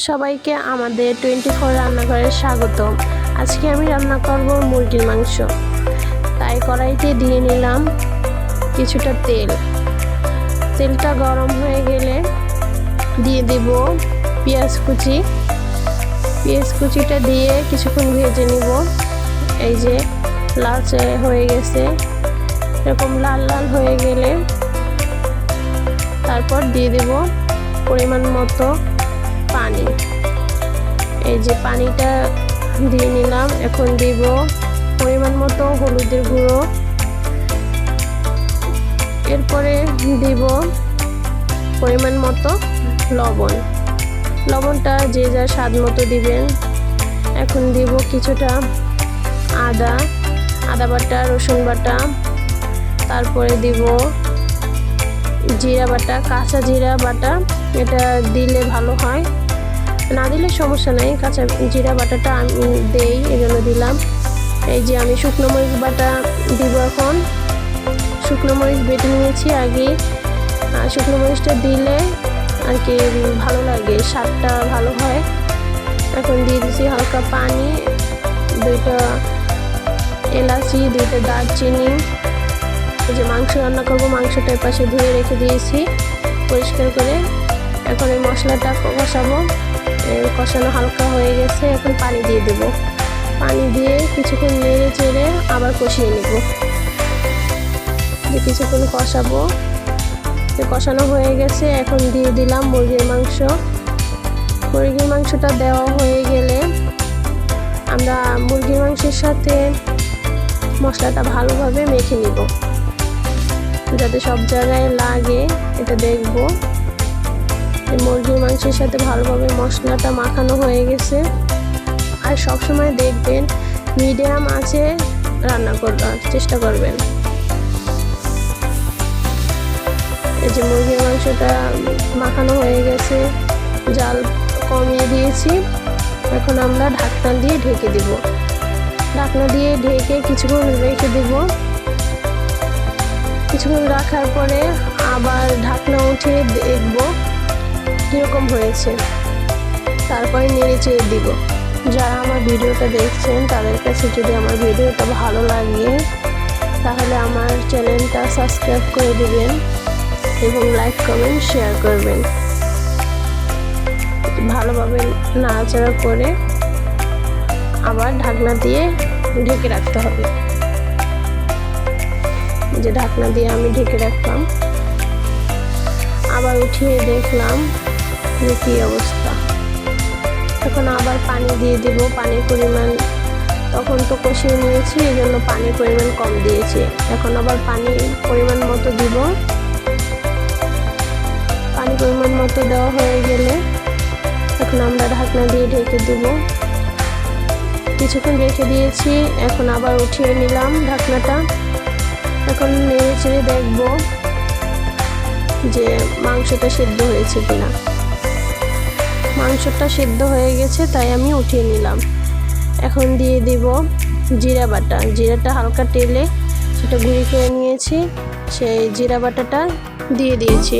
সবাইকে আমাদের 24 রান্নাঘরে স্বাগতম। আজকে আমি রান্না করব মুরগির মাংস। তাই কড়াইতে দিয়ে নিলাম কিছুটা তেল। তেলটা গরম হয়ে গেলে দিয়ে দেব পেঁয়াজ কুচি। পেঁয়াজ কুচিটা দিয়ে কিছুক্ষণ ভেজে নিব। এই যে লালচে হয়ে গেছে, এরকম লাল লাল হয়ে গেলে তারপর দিয়ে দেব পরিমাণ মতো পানি। এই যে পানিটা দিয়ে নিলাম। এখন দিব পরিমাণ মতো হলুদের গুঁড়ো, এরপরে দিব পরিমাণ মতো লবণ। লবণটা যে যার স্বাদ মতো দিবেন। এখন দিব কিছুটা আদা বাটা, রসুন বাটা, তারপরে দিব জিরা বাটা, কাঁচা জিরা বাটা। এটা দিলে ভালো হয়, না দিলে সমস্যা নেই। কাঁচা জিরা বাটাটা আমি দেই, এজন্য দিলাম। এই যে আমি শুকনো মরিচ বাটা দিব। এখন শুকনো মরিচ বেটে নিয়েছি আগে। শুকনো মরিচটা দিলে আর কি ভালো লাগে, স্বাদটা ভালো হয়। এখন দিয়ে দিচ্ছি হালকা পানি, 2টা এলাচি, 2টা দারচিনি। এই যে মাংস রান্না করব, মাংসটা পাশে ধুয়ে রেখে দিয়েছি পরিষ্কার করে। এখন এই মশলাটা কষাবো। কষানো হালকা হয়ে গেছে, এখন পানি দিয়ে দেব। পানি দিয়ে কিছুক্ষণ নেড়ে চেড়ে আবার কষিয়ে নেব। কিছুক্ষণ কষাবো। কষানো হয়ে গেছে, এখন দিয়ে দিলাম মুরগির মাংস। মুরগির মাংসটা দেওয়া হয়ে গেলে আমরা মুরগির মাংসের সাথে মশলাটা ভালোভাবে মেখে নিব, যাতে সব জায়গায় লাগে। এটা দেখব মুরগির মাংসের সাথে ভালোভাবে মশলাটা মাখানো হয়ে গেছে। আর সব সময় দেখবেন মিডিয়াম আঁচে রান্না করার চেষ্টা করবেন। এই যে মুরগির মাংসটা মাখানো হয়ে গেছে, জাল কমিয়ে দিয়েছি। এখন আমরা ঢাকনা দিয়ে ঢেকে দিব। ঢাকনা দিয়ে ঢেকে কিছুক্ষণ রেখে দেব। কিছুক্ষণ রাখার পরে আবার ঢাকনা উঠিয়ে দেখব কীরকম হয়েছে, তারপরে নেড়ে চেড়ে দিব। যারা আমার ভিডিওটা দেখছেন তাদের কাছে যদি আমার ভিডিওটা ভালো লাগে তাহলে আমার চ্যানেলটা সাবস্ক্রাইব করে দিবেন এবং লাইক কমেন্ট শেয়ার করবেন। ভালোভাবে নাড়াচাড়া করে আবার ঢাকনা দিয়ে ঢেকে রাখতে হবে। যে ঢাকনা দিয়ে আমি ঢেকে রাখলাম, আবার উঠিয়ে দেখলাম যে কী অবস্থা। এখন আবার পানি দিয়ে দেব। পানির পরিমাণ তখন তো কষিয়ে নিয়েছি, এই জন্য পানির পরিমাণ কম দিয়েছি। এখন আবার পানি পরিমাণ মতো দিব। পানি পরিমাণ মতো দেওয়া হয়ে গেলে এখন আমরা ঢাকনা দিয়ে ঢেকে দেব। কিছুক্ষণ রেখে দিয়েছি, এখন আবার উঠিয়ে নিলাম ঢাকনাটা। এখন নেড়ে চেড়ে দেখব যে মাংসটা সেদ্ধ হয়েছে কিনা। মাংসটা সেদ্ধ হয়ে গেছে, তাই আমি উঠিয়ে নিলাম। এখন দিয়ে দিব জিরা বাটা। জিরাটা হালকা তেলে সেটা গুঁড়ি করে নিয়েছি, সেই জিরা বাটাটা দিয়ে দিয়েছি।